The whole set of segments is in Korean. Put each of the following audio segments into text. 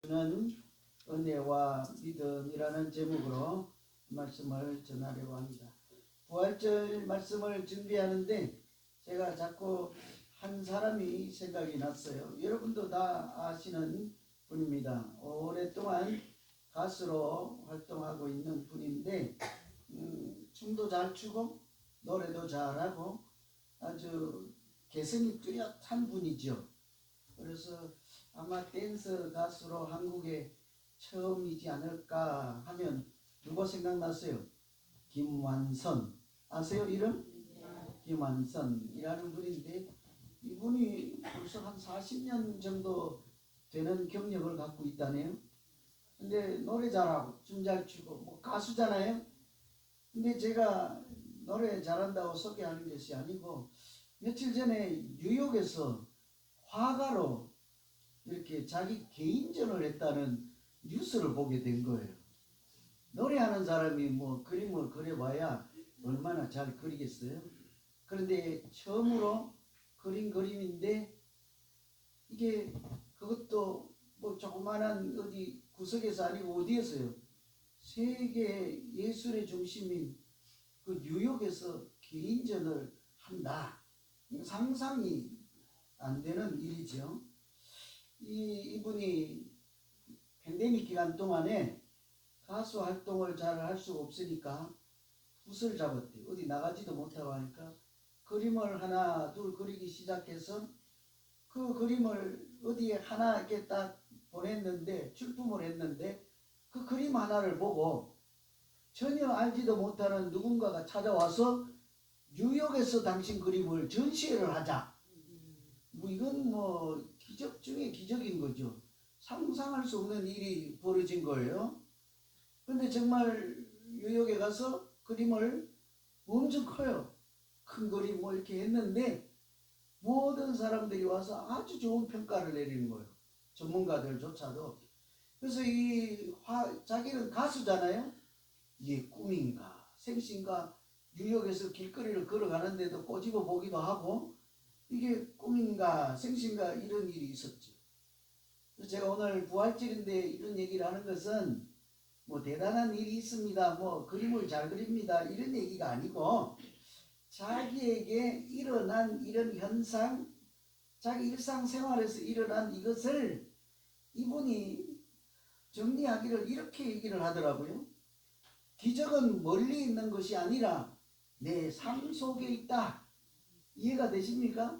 는 은혜와 믿음이라는 제목으로 말씀을 전하려고 합니다. 부활절 말씀을 준비하는데 제가 자꾸 한 사람이 생각이 났어요. 여러분도 다 아시는 분입니다. 오랫동안 가수로 활동하고 있는 분인데 춤도 잘 추고 노래도 잘하고 아주 개성이 뚜렷한 분이죠. 그래서 아마 댄서 가수로 한국에 처음이지 않을까 하면 누가 생각났어요? 김완선. 아세요 이름? 김완선이라는 분인데 이분이 벌써 한 40년 정도 되는 경력을 갖고 있다네요. 근데 노래 잘하고 춤 잘 추고 뭐 가수잖아요. 근데 제가 노래 잘한다고 소개하는 것이 아니고 며칠 전에 뉴욕에서 화가로 이렇게 자기 개인전을 했다는 뉴스를 보게 된 거예요. 노래하는 사람이 뭐 그림을 그려봐야 얼마나 잘 그리겠어요. 그런데 처음으로 그린 그림인데 이게 그것도 뭐 조그만한 어디 구석에서 아니고 어디에서요? 세계 예술의 중심인 그 뉴욕에서 개인전을 한다. 상상이 안 되는 일이죠. 이분이 팬데믹 기간 동안에 가수 활동을 잘 할 수 없으니까 붓을 잡았대. 어디 나가지도 못하고 하니까 그림을 하나 둘 그리기 시작해서 그 그림을 어디에 하나 이렇게 딱 보냈는데 출품을 했는데 그 그림 하나를 보고 전혀 알지도 못하는 누군가가 찾아와서 뉴욕에서 당신 그림을 전시회를 하자. 뭐 이건 뭐 기적 중에 기적인 거죠. 상상할 수 없는 일이 벌어진 거예요. 근데 정말 뉴욕에 가서 그림을 엄청 커요. 큰 그림 뭐 이렇게 했는데 모든 사람들이 와서 아주 좋은 평가를 내리는 거예요. 전문가들조차도. 그래서 자기는 가수잖아요. 이게 꿈인가 생신가 뉴욕에서 길거리를 걸어가는데도 꼬집어 보기도 하고 이게 꿈인가 생신가 이런 일이 있었죠. 그래서 제가 오늘 부활절인데 이런 얘기를 하는 것은 뭐 대단한 일이 있습니다. 뭐 그림을 잘 그립니다. 이런 얘기가 아니고 자기에게 일어난 이런 현상, 자기 일상생활에서 일어난 이것을 이분이 정리하기를 이렇게 얘기를 하더라고요. 기적은 멀리 있는 것이 아니라 내 삶 속에 있다. 이해가 되십니까?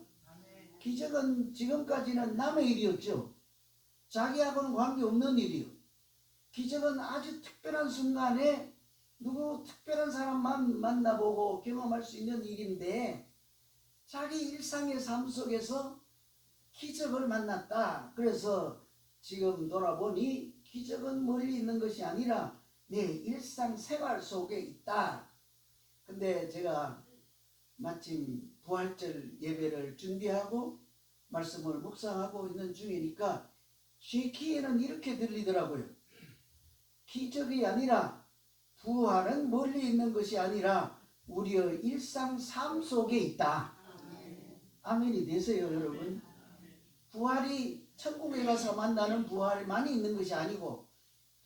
기적은 지금까지는 남의 일이었죠. 자기하고는 관계없는 일이요. 기적은 아주 특별한 순간에 누구 특별한 사람만 만나보고 경험할 수 있는 일인데 자기 일상의 삶 속에서 기적을 만났다. 그래서 지금 돌아보니 기적은 멀리 있는 것이 아니라 내 일상생활 속에 있다. 근데 제가 마침 부활절 예배를 준비하고 말씀을 묵상하고 있는 중이니까 제 귀에는 이렇게 들리더라고요. 기적이 아니라 부활은 멀리 있는 것이 아니라 우리의 일상 삶 속에 있다. 아멘이 되세요 여러분. 부활이 천국에 가서 만나는 부활만이 있는 것이 아니고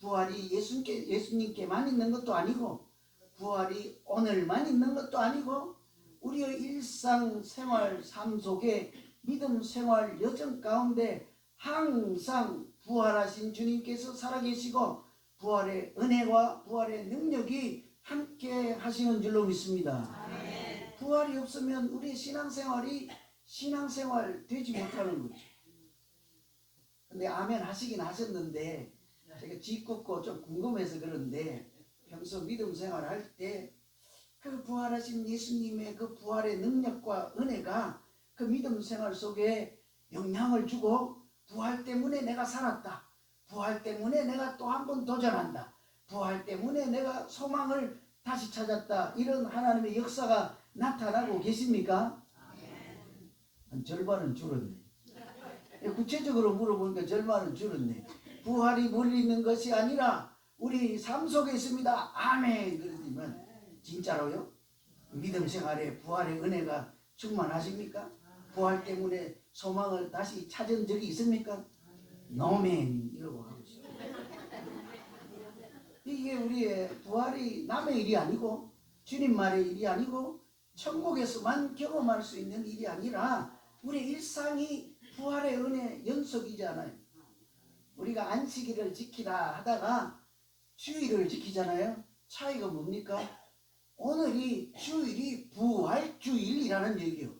부활이 예수님께만 있는 것도 아니고 부활이 오늘만 있는 것도 아니고 우리의 일상생활 삶 속에 믿음 생활 여정 가운데 항상 부활하신 주님께서 살아계시고 부활의 은혜와 부활의 능력이 함께 하시는 줄로 믿습니다. 부활이 없으면 우리 신앙생활이 신앙생활 되지 못하는 거죠. 근데 아멘 하시긴 하셨는데 제가 짓궂고 좀 궁금해서 그런데 평소 믿음 생활할 때 그 부활하신 예수님의 그 부활의 능력과 은혜가 그 믿음 생활 속에 영향을 주고 부활 때문에 내가 살았다. 부활 때문에 내가 또 한 번 도전한다. 부활 때문에 내가 소망을 다시 찾았다. 이런 하나님의 역사가 나타나고 계십니까? 한 절반은 줄었네. 구체적으로 물어보니까 절반은 줄었네. 부활이 멀리 있는 것이 아니라 우리 삶 속에 있습니다. 아멘. 그러지만 진짜로요? 믿음 생활에 부활의 은혜가 충만하십니까? 부활 때문에 소망을 다시 찾은 적이 있습니까? 노멘 이러고 하고 있어요. 부활이 남의 일이 아니고 주님만의 일이 아니고 천국에서만 경험할 수 있는 일이 아니라 우리 일상이 부활의 은혜 연속이잖아요. 우리가 안식일을 지키라 하다가 주일을 지키잖아요. 차이가 뭡니까? 오늘이 주일이 부활주일이라는 얘기예요.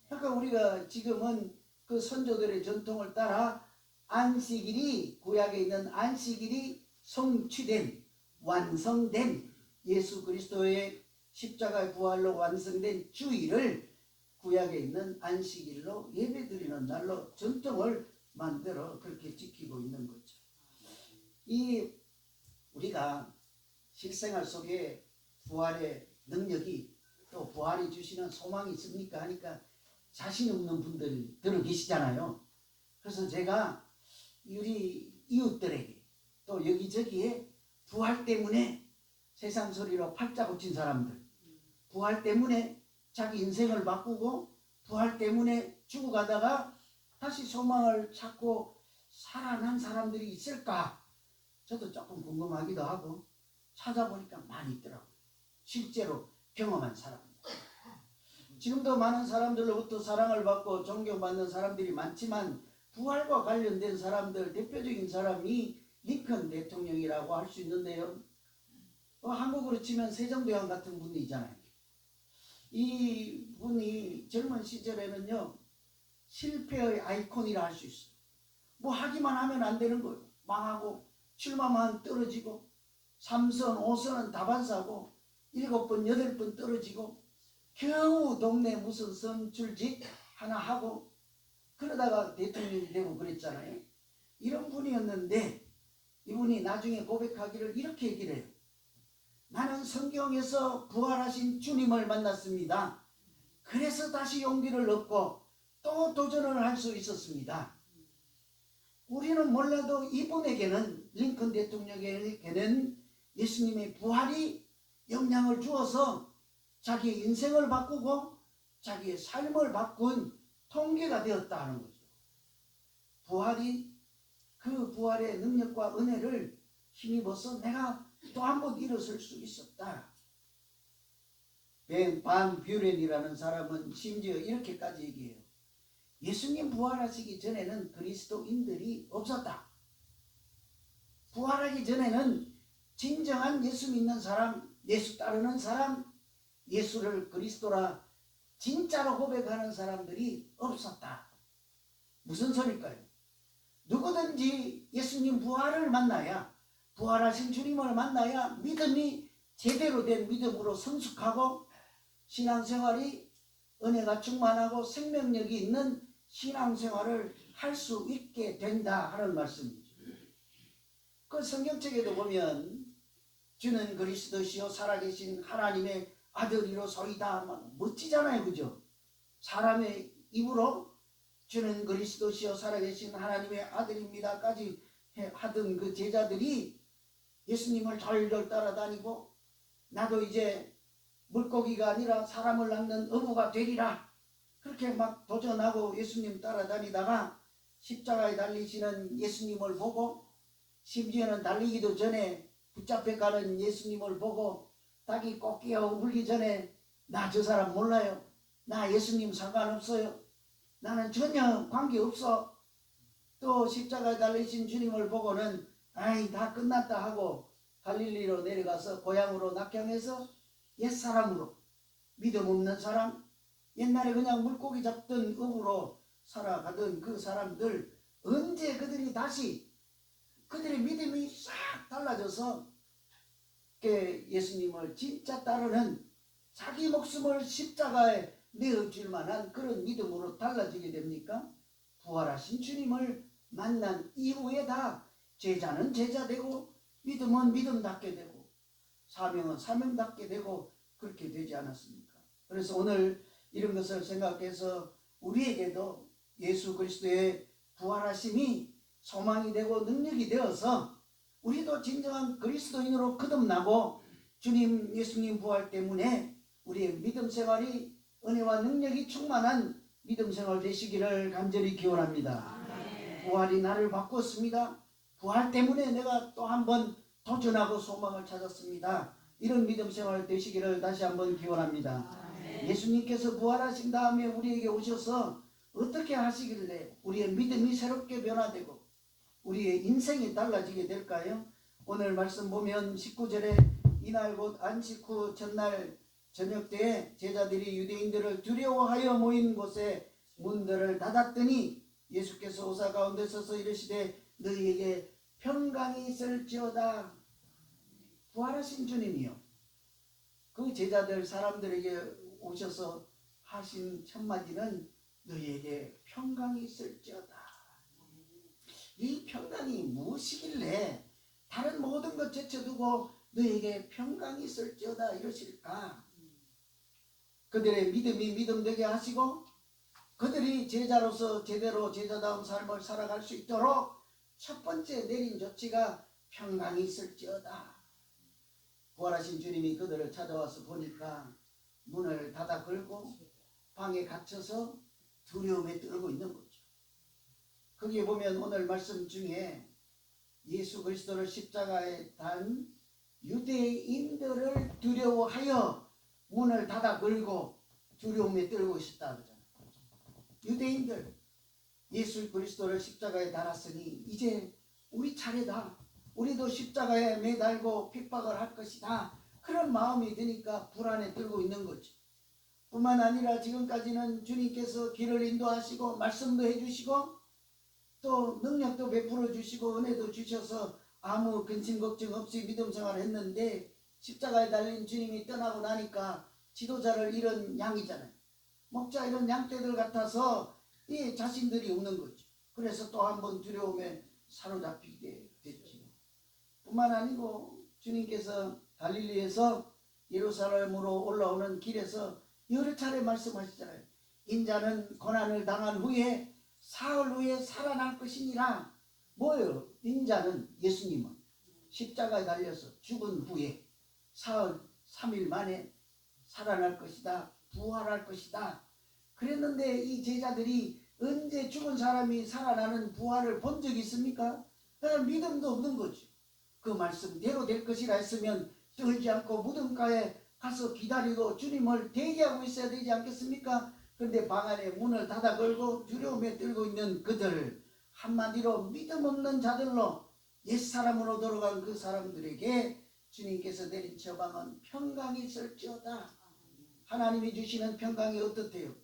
그러니까 우리가 지금은 그 선조들의 전통을 따라 안식일이, 구약에 있는 안식일이 성취된, 완성된 예수 그리스도의 십자가의 부활로 완성된 주일을 구약에 있는 안식일로 예배드리는 날로 전통을 만들어 그렇게 지키고 있는 거죠. 이 우리가 실생활 속에 부활의 능력이 또 부활이 주시는 소망이 있습니까 하니까 자신 없는 분들 들어 계시잖아요. 그래서 제가 우리 이웃들에게 또 여기저기에 부활 때문에 세상 소리로 팔자 고친 사람들, 부활 때문에 자기 인생을 바꾸고 부활 때문에 죽어가다가 다시 소망을 찾고 살아난 사람들이 있을까? 저도 조금 궁금하기도 하고 찾아보니까 많이 있더라고요. 실제로 경험한 사람들. 지금도 많은 사람들로부터 사랑을 받고 존경받는 사람들이 많지만 부활과 관련된 사람들 대표적인 사람이 링컨 대통령이라고 할 수 있는데요. 한국으로 치면 세종대왕 같은 분이 있잖아요. 이 분이 젊은 시절에는요 실패의 아이콘이라 할 수 있어요. 뭐 하기만 하면 안 되는 거예요. 망하고 출마만 떨어지고 3선 5선은 다반사고 7번 8번 떨어지고 겨우 동네 무슨 선출직 하나 하고 그러다가 대통령이 되고 그랬잖아요. 이런 분이었는데 이분이 나중에 고백하기를 이렇게 얘기를 해요. 나는 성경에서 부활하신 주님을 만났습니다. 그래서 다시 용기를 얻고 또 도전을 할 수 있었습니다. 우리는 몰라도 이분에게는 링컨 대통령에게는 예수님의 부활이 영향을 주어서 자기의 인생을 바꾸고 자기의 삶을 바꾼 통계가 되었다 하는 거죠. 부활이 그 부활의 능력과 은혜를 힘입어서 내가 또 한 번 일어설 수 있었다. 반 뷰렌이라는 사람은 심지어 이렇게까지 얘기해요. 예수님 부활하시기 전에는 그리스도인들이 없었다. 부활하기 전에는 진정한 예수 믿는 사람, 예수 따르는 사람, 예수를 그리스도라 진짜로 고백하는 사람들이 없었다. 무슨 소리일까요? 누구든지 예수님 부활을 만나야, 부활하신 주님을 만나야 믿음이 제대로 된 믿음으로 성숙하고 신앙생활이 은혜가 충만하고 생명력이 있는 신앙생활을 할 수 있게 된다 하는 말씀이죠. 그 성경책에도 보면 주는 그리스도시요 살아계신 하나님의 아들이로소이다 멋지잖아요. 그죠? 사람의 입으로 주는 그리스도시요 살아계신 하나님의 아들입니다까지 하던 그 제자들이 예수님을 절절 따라다니고 나도 이제 물고기가 아니라 사람을 낳는 어부가 되리라 그렇게 막 도전하고 예수님 따라다니다가 십자가에 달리시는 예수님을 보고 심지어는 달리기도 전에 붙잡혀가는 예수님을 보고 닭이 꽃게어 울기 전에 나 저 사람 몰라요. 나 예수님 상관없어요. 나는 전혀 관계없어. 또 십자가에 달리신 주님을 보고는 아이 다 끝났다 하고 갈릴리로 내려가서 고향으로 낙향해서 옛사람으로 믿음 없는 사람 옛날에 그냥 물고기 잡던 어부로 살아가던 그 사람들 언제 그들이 다시 그들의 믿음이 싹 달라져서 예수님을 진짜 따르는 자기 목숨을 십자가에 내어줄 만한 그런 믿음으로 달라지게 됩니까? 부활하신 주님을 만난 이후에 다 제자는 제자되고 믿음은 믿음답게 되고 사명은 사명답게 되고 그렇게 되지 않았습니까? 그래서 오늘 이런 것을 생각해서 우리에게도 예수 그리스도의 부활하심이 소망이 되고 능력이 되어서 우리도 진정한 그리스도인으로 거듭나고 주님 예수님 부활 때문에 우리의 믿음 생활이 은혜와 능력이 충만한 믿음 생활 되시기를 간절히 기원합니다. 부활이 나를 바꿨습니다. 부활 때문에 내가 또 한 번 도전하고 소망을 찾았습니다. 이런 믿음 생활 되시기를 다시 한번 기원합니다. 예수님께서 부활하신 다음에 우리에게 오셔서 어떻게 하시길래 우리의 믿음이 새롭게 변화되고 우리의 인생이 달라지게 될까요? 오늘 말씀 보면 19절에 이날 곧 안식 후 전날 저녁 때에 제자들이 유대인들을 두려워하여 모인 곳에 문들을 닫았더니 예수께서 오사 가운데 서서 이르시되 너희에게 평강이 있을지어다. 부활하신 주님이요, 그 제자들 사람들에게 오셔서 하신 첫마디는 너희에게 평강이 있을지어다. 이 평강이 무엇이길래 다른 모든 것 제쳐두고 너희에게 평강이 있을지어다 이러실까? 그들의 믿음이 믿음되게 하시고 그들이 제자로서 제대로 제자다운 삶을 살아갈 수 있도록 첫 번째 내린 조치가 평강이 있을지어다. 부활하신 주님이 그들을 찾아와서 보니까 문을 닫아 걸고 방에 갇혀서 두려움에 떨고 있는 거죠. 거기에 보면 오늘 말씀 중에 예수 그리스도를 십자가에 단 유대인들을 두려워하여 문을 닫아 걸고 두려움에 떨고 있었다 그러잖아요. 유대인들, 예수 그리스도를 십자가에 달았으니 이제 우리 차례다. 우리도 십자가에 매달고 핍박을 할 것이다. 그런 마음이 드니까 불안에 떨고 있는 거죠. 뿐만 아니라 지금까지는 주님께서 길을 인도하시고 말씀도 해주시고 또 능력도 베풀어 주시고 은혜도 주셔서 아무 근심 걱정 없이 믿음 생활을 했는데 십자가에 달린 주님이 떠나고 나니까 지도자를 잃은 양이잖아요. 목자 이런 양떼들 같아서 이 자신들이 없는 거죠. 그래서 또 한 번 두려움에 사로잡히게 됐죠. 뿐만 아니고 주님께서 갈릴리에서 예루살렘으로 올라오는 길에서 여러 차례 말씀하시잖아요. 인자는 고난을 당한 후에 사흘 후에 살아날 것이니라. 뭐예요? 인자는 예수님은 십자가에 달려서 죽은 후에 사흘 3일 만에 살아날 것이다. 부활할 것이다. 그랬는데 이 제자들이 언제 죽은 사람이 살아나는 부활을 본 적이 있습니까? 그냥 믿음도 없는 거죠. 그 말씀대로 될 것이라 했으면 떨지 않고 무덤가에 가서 기다리고 주님을 대기하고 있어야 되지 않겠습니까? 그런데 방 안에 문을 닫아 걸고 두려움에 떨고 있는 그들, 한마디로 믿음 없는 자들로 옛사람으로 돌아간 그 사람들에게 주님께서 내린 처방은 평강이 있을지어다. 하나님이 주시는 평강이 어떻대요?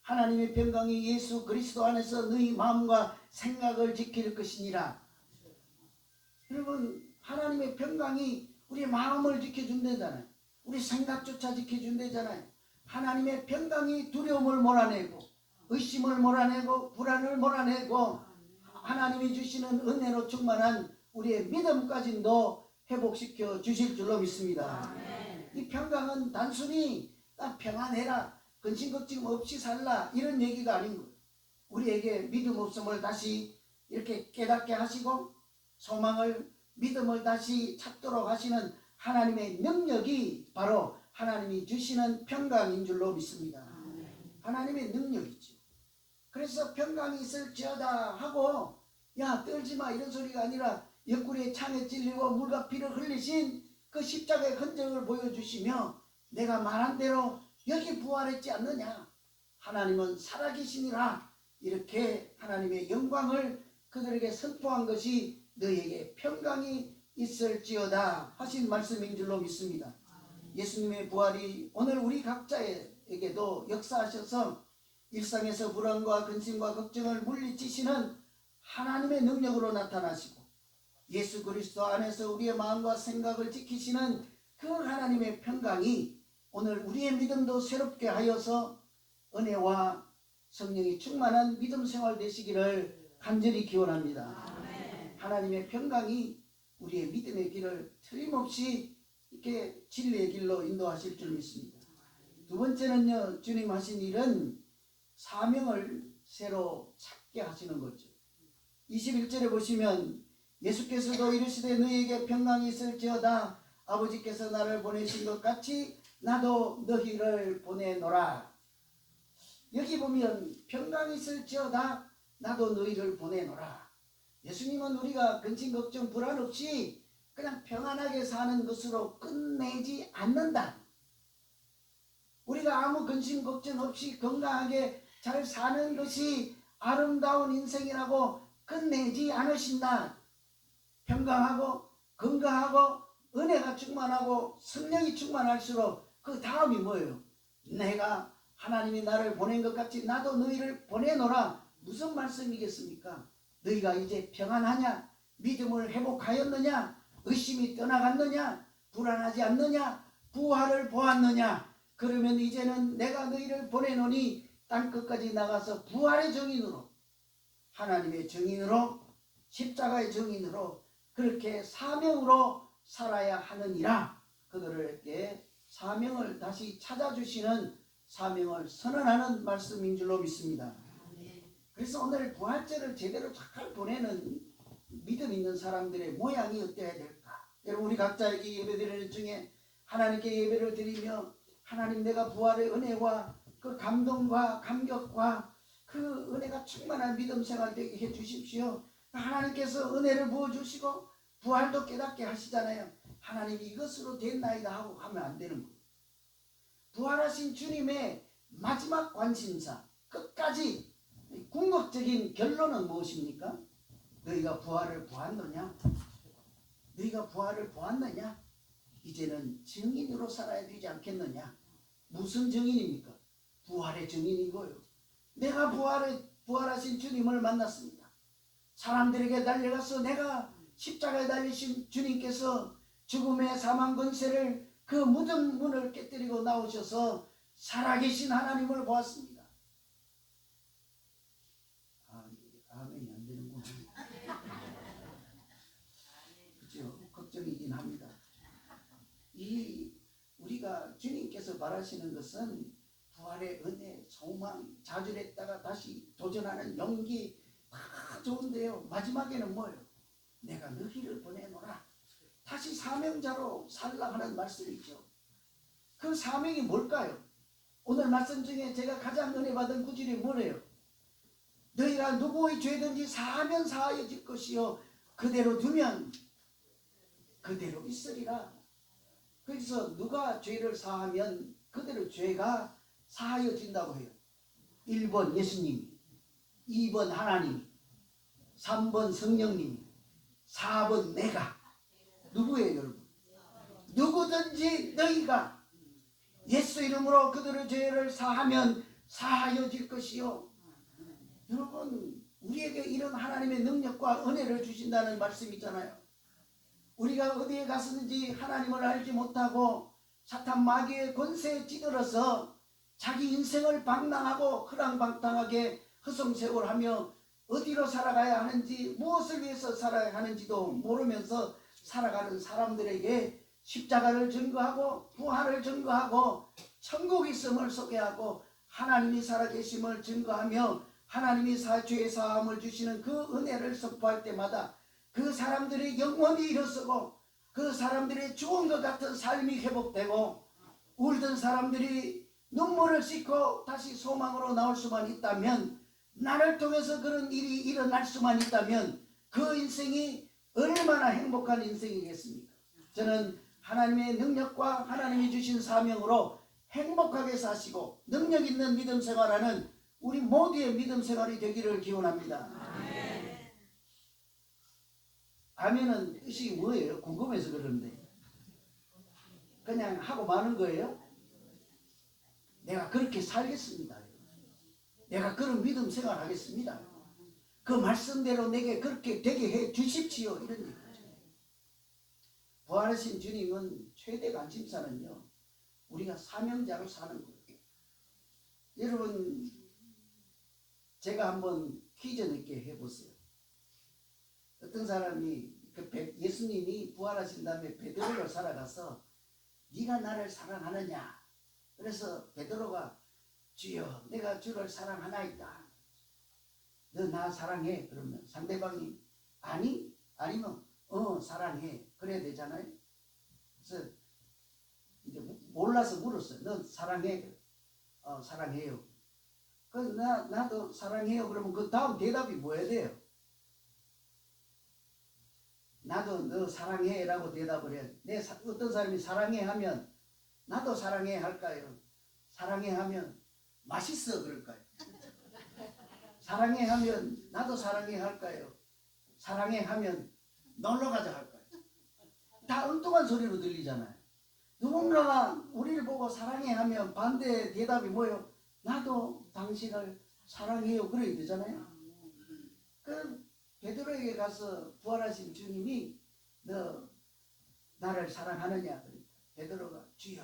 하나님의 평강이 예수 그리스도 안에서 너희 마음과 생각을 지킬 것이니라. 여러분, 하나님의 평강이 우리 마음을 지켜준다잖아요. 우리 생각조차 지켜준다잖아요. 하나님의 평강이 두려움을 몰아내고 의심을 몰아내고 불안을 몰아내고 하나님이 주시는 은혜로 충만한 우리의 믿음까지도 회복시켜 주실 줄로 믿습니다. 이 평강은 단순히 딱 평안해라, 근심 걱정 없이 살라 이런 얘기가 아닌 거예요. 우리에게 믿음 없음을 다시 이렇게 깨닫게 하시고 소망을 믿음을 다시 찾도록 하시는 하나님의 능력이 바로 하나님이 주시는 평강인 줄로 믿습니다. 하나님의 능력이죠. 그래서 평강이 있을지어다 하고 야 떨지마 이런 소리가 아니라 옆구리에 창에 찔리고 물과 피를 흘리신 그 십자가의 흔적을 보여주시며 내가 말한 대로 여기 부활했지 않느냐, 하나님은 살아계시니라, 이렇게 하나님의 영광을 그들에게 선포한 것이 너희에게 평강이 있을지어다 하신 말씀인 줄로 믿습니다. 예수님의 부활이 오늘 우리 각자에게도 역사하셔서 일상에서 불안과 근심과 걱정을 물리치시는 하나님의 능력으로 나타나시고 예수 그리스도 안에서 우리의 마음과 생각을 지키시는 그 하나님의 평강이 오늘 우리의 믿음도 새롭게 하여서 은혜와 성령이 충만한 믿음 생활 되시기를 간절히 기원합니다. 하나님의 평강이 우리의 믿음의 길을 틀림없이 이렇게 진리의 길로 인도하실 줄 믿습니다. 두 번째는요, 주님 하신 일은 사명을 새로 찾게 하시는 거죠. 21절에 보시면 예수께서도 이르시되 너희에게 평강이 있을지어다. 아버지께서 나를 보내신 것 같이 나도 너희를 보내노라. 여기 보면 평강이 있을지어다 나도 너희를 보내노라. 예수님은 우리가 근심 걱정 불안 없이 그냥 평안하게 사는 것으로 끝내지 않는다. 우리가 아무 근심 걱정 없이 건강하게 잘 사는 것이 아름다운 인생이라고 끝내지 않으신다. 평강하고 건강하고 은혜가 충만하고 성령이 충만할수록 그 다음이 뭐예요? 내가 하나님이 나를 보낸 것 같이 나도 너희를 보내노라. 무슨 말씀이겠습니까? 너희가 이제 평안하냐? 믿음을 회복하였느냐? 의심이 떠나갔느냐? 불안하지 않느냐? 부활을 보았느냐? 그러면 이제는 내가 너희를 보내노니 땅끝까지 나가서 부활의 정인으로, 하나님의 정인으로, 십자가의 정인으로 그렇게 사명으로 살아야 하느니라. 그들에게 사명을 다시 찾아주시는, 사명을 선언하는 말씀인 줄로 믿습니다. 그래서 오늘 부활절을 제대로 잘 보내는 믿음 있는 사람들의 모양이 어때야 될까? 여러분, 우리 각자에게 예배드리는 중에 하나님께 예배를 드리며 하나님, 내가 부활의 은혜와 그 감동과 감격과 그 은혜가 충만한 믿음 생활 되게 해 주십시오. 하나님께서 은혜를 부어주시고 부활도 깨닫게 하시잖아요. 하나님, 이것으로 됐나이다 하고 하면 안 되는 거예요. 부활하신 주님의 마지막 관심사, 끝까지 궁극적인 결론은 무엇입니까? 너희가 부활을 보았느냐? 너희가 부활을 보았느냐? 이제는 증인으로 살아야 되지 않겠느냐? 무슨 증인입니까? 부활의 증인이고요. 내가 부활하신 주님을 만났습니다. 사람들에게 달려가서 내가 십자가에 달리신 주님께서 죽음의 사망 권세를 그 무덤 문을 깨뜨리고 나오셔서 살아계신 하나님을 보았습니다. 아멘이 안 되는구나. 그렇죠? 걱정이긴 합니다. 우리가 주님께서 바라시는 것은 부활의 은혜, 소망, 좌절했다가 다시 도전하는 용기 다 좋은데요. 마지막에는 뭐예요? 내가 너희를 보내노라. 다시 사명자로 살라 하는 말씀이죠. 그 사명이 뭘까요? 오늘 말씀 중에 제가 가장 은혜 받은 구절이 뭐래요? 너희가 누구의 죄든지 사하면 사하여질 것이요 그대로 두면 그대로 있으리라. 그래서 누가 죄를 사하면 그대로 죄가 사하여진다고 해요. 1번 예수님, 2번 하나님, 3번 성령님, 4번 내가. 누구예요, 여러분? 누구든지 너희가 예수 이름으로 그들의 죄를 사하면 사하여질 것이요. 여러분, 우리에게 이런 하나님의 능력과 은혜를 주신다는 말씀이잖아요. 우리가 어디에 갔는지 하나님을 알지 못하고 사탄 마귀의 권세에 찌들어서 자기 인생을 방랑하고 허랑방탕하게 허송세월하며 어디로 살아가야 하는지, 무엇을 위해서 살아야 하는지도 모르면서 살아가는 사람들에게 십자가를 증거하고 부활을 증거하고 천국 있음을 소개하고 하나님이 살아계심을 증거하며 하나님이 죄의 사함을 주시는 그 은혜를 선포할 때마다 그 사람들의 영혼이 일어서고 그 사람들의 죽은 것 같은 삶이 회복되고 울던 사람들이 눈물을 씻고 다시 소망으로 나올 수만 있다면, 나를 통해서 그런 일이 일어날 수만 있다면 그 인생이 얼마나 행복한 인생이겠습니까? 저는 하나님의 능력과 하나님이 주신 사명으로 행복하게 사시고 능력 있는 믿음 생활하는 우리 모두의 믿음 생활이 되기를 기원합니다. 아멘은 뜻이 뭐예요? 궁금해서 그러는데 그냥 하고 마는 거예요? 내가 그렇게 살겠습니다. 내가 그런 믿음 생활 하겠습니다. 그 말씀대로 내게 그렇게 되게 해 주십시오. 이런 얘기죠. 부활하신 주님은 최대 관심사는요, 우리가 사명자로 사는 거예요. 여러분, 제가 한번 퀴즈 내게 해보세요. 어떤 사람이 예수님이 부활하신 다음에 베드로를 살아가서 네가 나를 사랑하느냐? 그래서 베드로가 주여 내가 주를 사랑하나이다. 너 나 사랑해? 그러면 상대방이 아니? 아니면 사랑해. 그래야 되잖아요. 그래서 이제 몰라서 물었어요. 너 사랑해? 사랑해요. 그래서 나도 사랑해요. 그러면 그 다음 대답이 뭐야 돼요? 나도 너 사랑해 라고 대답을 해야 돼. 어떤 사람이 사랑해 하면 나도 사랑해 할까요? 사랑해 하면 맛있어 그럴까요? 사랑해 하면 나도 사랑해 할까요? 사랑해 하면 놀러 가자 할까요? 다 엉뚱한 소리로 들리잖아요. 누군가가 우리를 보고 사랑해 하면 반대 대답이 뭐예요? 나도 당신을 사랑해요 그래야 되잖아요. 그 베드로에게 가서 부활하신 주님이 너 나를 사랑하느냐 그러니까 베드로가 주여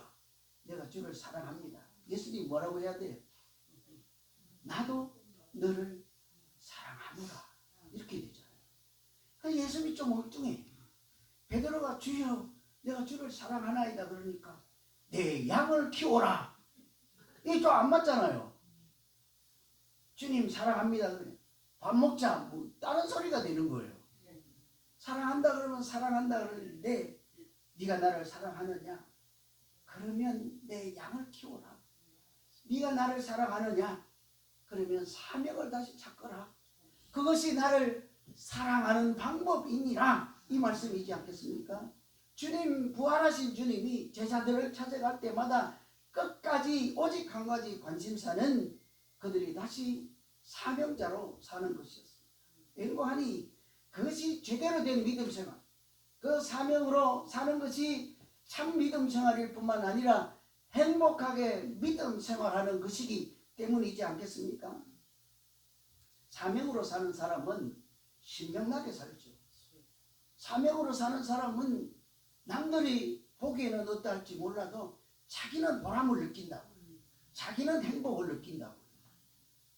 내가 주를 사랑합니다. 예수님이 뭐라고 해야 돼요? 나도 너를 사랑하노라 이렇게 되잖아요. 그러니까 예수님이 좀 엉뚱해. 베드로가 주여 내가 주를 사랑하나이다 그러니까 내 양을 키워라. 이게 좀 안 맞잖아요. 주님 사랑합니다 그래 밥 먹자 뭐 다른 소리가 되는 거예요. 사랑한다 그러면 사랑한다 그러는데 네가 나를 사랑하느냐? 그러면 내 양을 키워라. 네가 나를 사랑하느냐? 그러면 사명을 다시 찾거라. 그것이 나를 사랑하는 방법이니라 이 말씀이지 않겠습니까? 주님 부활하신 주님이 제자들을 찾아갈 때마다 끝까지 오직 한 가지 관심사는 그들이 다시 사명자로 사는 것이었습니다. 연구하니 그것이 제대로 된 믿음 생활, 그 사명으로 사는 것이 참 믿음 생활일 뿐만 아니라 행복하게 믿음 생활하는 것이기 때문이지 않겠습니까? 사명으로 사는 사람은 신명나게 살죠. 사명으로 사는 사람은 남들이 보기에는 어떨지 몰라도 자기는 보람을 느낀다고, 자기는 행복을 느낀다고.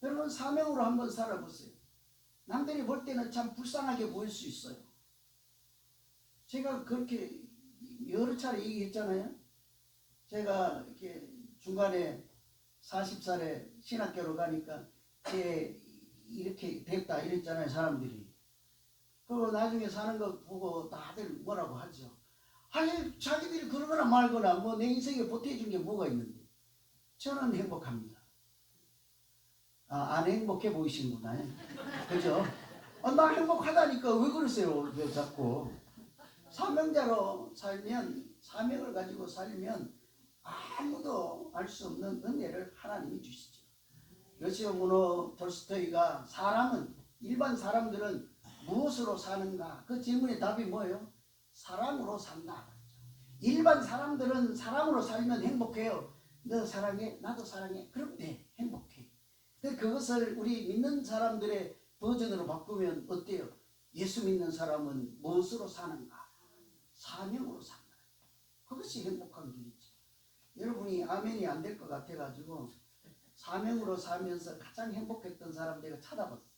여러분 사명으로 한번 살아보세요. 남들이 볼 때는 참 불쌍하게 보일 수 있어요. 제가 그렇게 여러 차례 얘기했잖아요. 제가 이렇게 중간에 40살에 신학교로 가니까 이렇게 됐다 이랬잖아요 사람들이. 그리고 나중에 사는 거 보고 다들 뭐라고 하죠. 아니 자기들이 그러거나 말거나 뭐 내 인생에 보태준 게 뭐가 있는데. 저는 행복합니다. 안 행복해 보이시는구나. 그죠? 나 행복하다니까 왜 그러세요? 왜 자꾸. 사명자로 살면 사명을 가지고 살면 아무도 알 수 없는 은혜를 하나님이 주시죠. 러시아 문호 톨스토이가 일반 사람들은 무엇으로 사는가? 그 질문의 답이 뭐예요? 사랑으로 산다. 일반 사람들은 사랑으로 살면 행복해요. 너 사랑해? 나도 사랑해. 그럼 돼. 행복해. 근데 그것을 우리 믿는 사람들의 버전으로 바꾸면 어때요? 예수 믿는 사람은 무엇으로 사는가? 사명으로 산다. 그것이 행복한 길이지. 여러분이 아멘이 안 될 것 같아가지고 사명으로 살면서 가장 행복했던 사람 내가 찾아봤어요.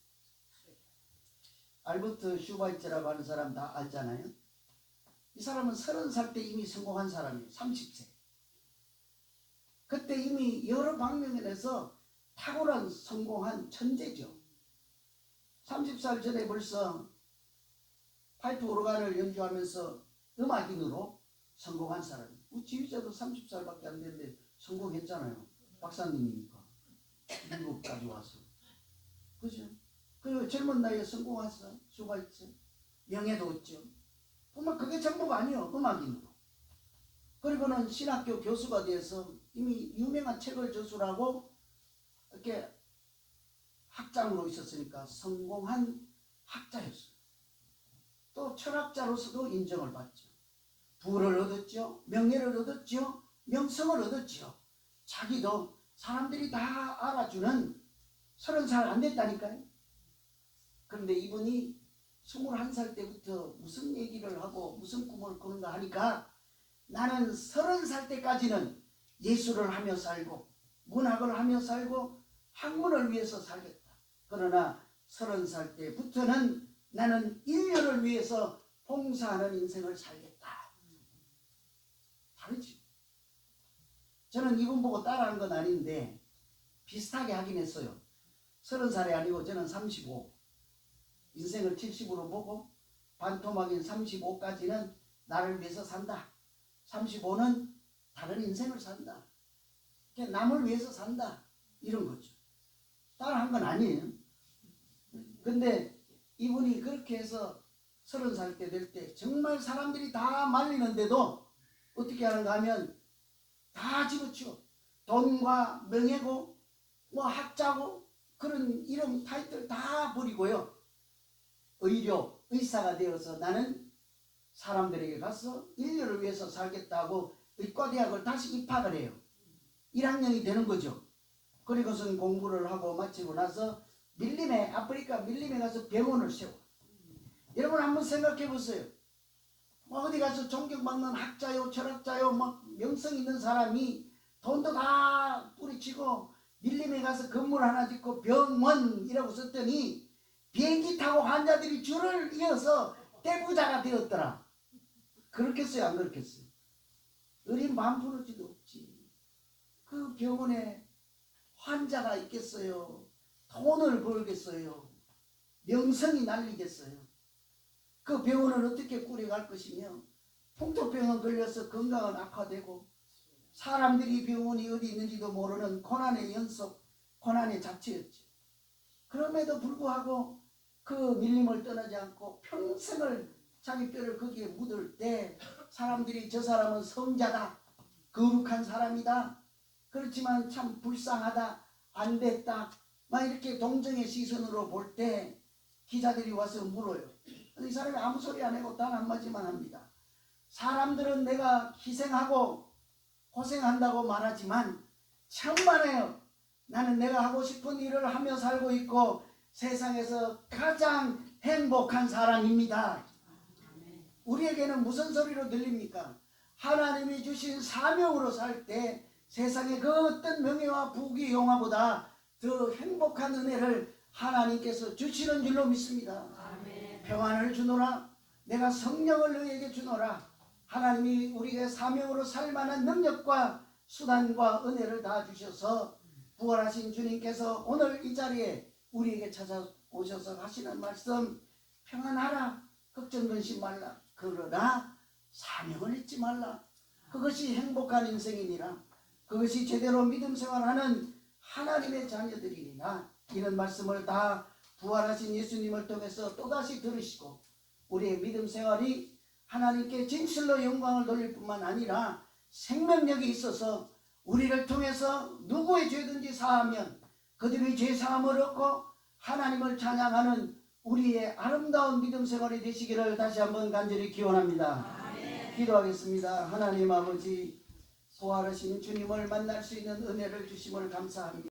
알버트 슈바이처라고 하는 사람 다 알잖아요. 이 사람은 30살 때 이미 성공한 사람이에요. 30세. 그때 이미 여러 방면에서 탁월한 성공한 천재죠. 30살 전에 벌써 파이프 오르간을 연주하면서 음악인으로 성공한 사람이에요. 우리 지휘자도 30살밖에 안 됐는데 성공했잖아요. 박사님이니까. 미국까지 와서. 그죠? 그 젊은 나이에 성공했어. 수가 있어. 명예도 얻죠. 정말 그게 전부가 아니에요. 음악인으로. 그리고는 신학교 교수가 돼서 이미 유명한 책을 저술하고 이렇게 학장으로 있었으니까 성공한 학자였어요. 또 철학자로서도 인정을 받죠. 부를 얻었죠. 명예를 얻었죠. 명성을 얻었죠. 자기도 사람들이 다 알아주는 30살 안 됐다니까요. 그런데 이분이 21살 때부터 무슨 얘기를 하고 무슨 꿈을 꾸는가 하니까 나는 30살 때까지는 예술을 하며 살고 문학을 하며 살고 학문을 위해서 살겠다. 그러나 30살 때부터는 나는 인류를 위해서 봉사하는 인생을 살겠다. 다르지. 저는 이분 보고 따라한 건 아닌데 비슷하게 하긴 했어요. 30살이 아니고 저는 35. 인생을 70으로 보고 반토막인 35까지는 나를 위해서 산다. 35는 다른 인생을 산다. 남을 위해서 산다. 이런 거죠. 따라한 건 아니에요. 근데 이분이 그렇게 해서 30살 때 될 때 정말 사람들이 다 말리는데도 어떻게 하는가 하면 다 집어치워. 돈과 명예고 뭐 학자고 그런 이름 타이틀 다 버리고요. 의사가 되어서 나는 사람들에게 가서 인류를 위해서 살겠다고 의과대학을 다시 입학을 해요. 1학년이 되는 거죠. 그리고선 공부를 하고 마치고 나서 아프리카 밀림에 가서 병원을 세워. 여러분 한번 생각해 보세요. 어디 가서 존경받는 학자요, 철학자요, 명성 있는 사람이 돈도 다 뿌리치고 밀림에 가서 건물 하나 짓고 병원이라고 썼더니 비행기 타고 환자들이 줄을 이어서 대부자가 되었더라. 그렇겠어요, 안 그렇겠어요? 어린 만푸르지도 없지. 그 병원에 환자가 있겠어요? 돈을 벌겠어요? 명성이 날리겠어요? 그 병원을 어떻게 꾸려갈 것이며 풍토병은 걸려서 건강은 악화되고 사람들이 병원이 어디 있는지도 모르는 고난의 연속, 고난의 자체였죠. 그럼에도 불구하고 그 밀림을 떠나지 않고 평생을 자기 뼈를 거기에 묻을 때 사람들이 저 사람은 성자다, 거룩한 사람이다, 그렇지만 참 불쌍하다, 안 됐다, 막 이렇게 동정의 시선으로 볼 때 기자들이 와서 물어요. 이 사람이 아무 소리 안 하고 단 한마디만 합니다. 사람들은 내가 희생하고 고생한다고 말하지만 천만에요. 나는 내가 하고 싶은 일을 하며 살고 있고 세상에서 가장 행복한 사람입니다. 우리에게는 무슨 소리로 들립니까? 하나님이 주신 사명으로 살 때 세상의 그 어떤 명예와 부귀 영화보다 더 행복한 은혜를 하나님께서 주시는 줄로 믿습니다. 평안을 주노라. 내가 성령을 너희에게 주노라. 하나님이 우리에게 사명으로 살 만한 능력과 수단과 은혜를 다 주셔서 부활하신 주님께서 오늘 이 자리에 우리에게 찾아오셔서 하시는 말씀, 평안하라, 걱정 근심 말라, 그러나 사명을 잊지 말라. 그것이 행복한 인생이니라. 그것이 제대로 믿음 생활하는 하나님의 자녀들이니라. 이런 말씀을 다 부활하신 예수님을 통해서 또다시 들으시고 우리의 믿음 생활이 하나님께 진실로 영광을 돌릴 뿐만 아니라 생명력이 있어서 우리를 통해서 누구의 죄든지 사하면 그들의 죄 사함을 얻고 하나님을 찬양하는 우리의 아름다운 믿음 생활이 되시기를 다시 한번 간절히 기원합니다. 아멘. 기도하겠습니다. 하나님 아버지, 부활하신 주님을 만날 수 있는 은혜를 주심을 감사합니다.